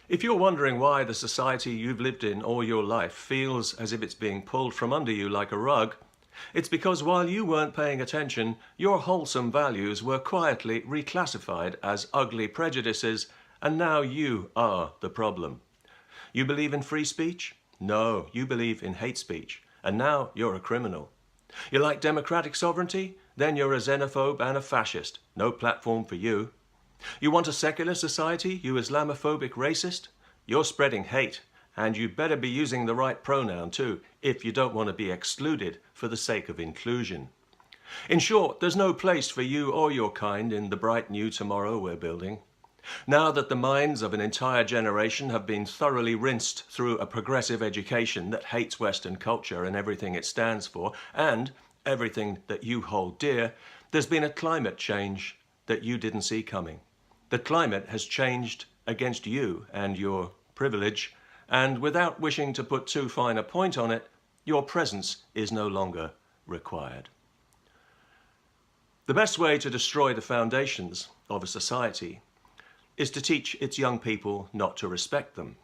If you're wondering why the society you've lived in all your life feels as if it's being pulled from under you like a rug, it's because while you weren't paying attention, your wholesome values were quietly reclassified as ugly prejudices, and now you are the problem. You believe in free speech? No, you believe in hate speech, and now you're a criminal. You like democratic sovereignty? Then you're a xenophobe and a fascist. No platform for you. You want a secular society, you Islamophobic racist? You're spreading hate, and you better be using the right pronoun too, if you don't want to be excluded for the sake of inclusion. In short, there's no place for you or your kind in the bright new tomorrow we're building. Now that the minds of an entire generation have been thoroughly rinsed through a progressive education that hates Western culture and everything it stands for, and everything that you hold dear, there's been a climate change that you didn't see coming. The climate has changed against you and your privilege, and without wishing to put too fine a point on it, your presence is no longer required. The best way to destroy the foundations of a society is to teach its young people not to respect them.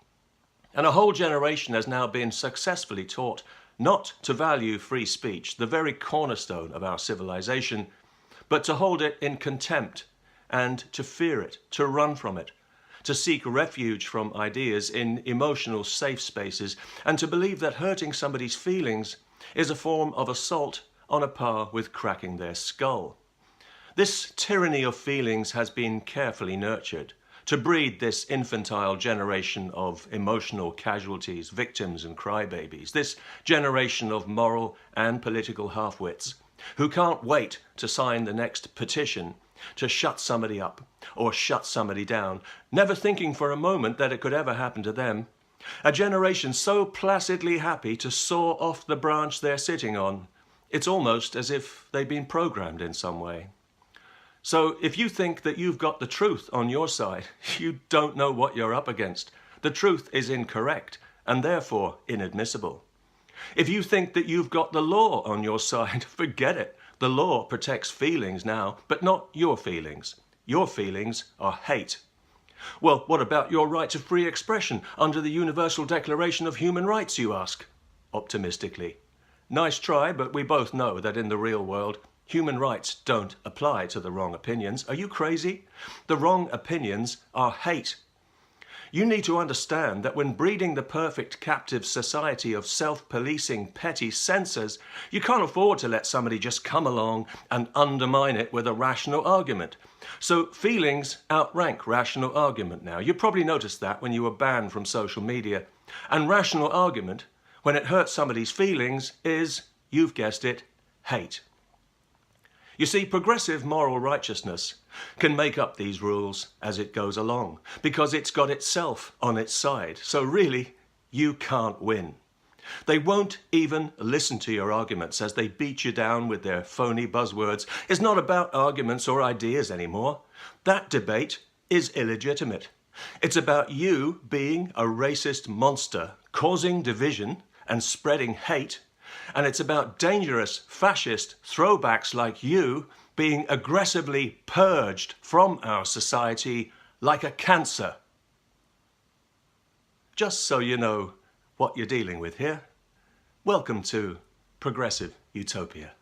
And a whole generation has now been successfully taught not to value free speech, the very cornerstone of our civilization, but to hold it in contempt and to fear it, to run from it, to seek refuge from ideas in emotional safe spaces, and to believe that hurting somebody's feelings is a form of assault on a par with cracking their skull. This tyranny of feelings has been carefully nurtured to breed this infantile generation of emotional casualties, victims and crybabies, this generation of moral and political half-wits who can't wait to sign the next petition to shut somebody up or shut somebody down, never thinking for a moment that it could ever happen to them. A generation so placidly happy to soar off the branch they're sitting on, it's almost as if they've been programmed in some way. So if you think that you've got the truth on your side, you don't know what you're up against. The truth is incorrect and therefore inadmissible. If you think that you've got the law on your side, forget it. The law protects feelings now, but not your feelings. Your feelings are hate. Well, what about your right to free expression under the Universal Declaration of Human Rights, you ask? Optimistically. Nice try, but we both know that in the real world, human rights don't apply to the wrong opinions. Are you crazy? The wrong opinions are hate. You need to understand that when breeding the perfect captive society of self-policing petty censors, you can't afford to let somebody just come along and undermine it with a rational argument. So feelings outrank rational argument now. You probably noticed that when you were banned from social media. And rational argument, when it hurts somebody's feelings, is, you've guessed it, hate. You see, progressive moral righteousness can make up these rules as it goes along, because it's got itself on its side. So really, you can't win. They won't even listen to your arguments as they beat you down with their phony buzzwords. It's not about arguments or ideas anymore. That debate is illegitimate. It's about you being a racist monster, causing division and spreading hate. And it's about dangerous fascist throwbacks like you being aggressively purged from our society like a cancer. Just so you know what you're dealing with here, welcome to Progressive Utopia.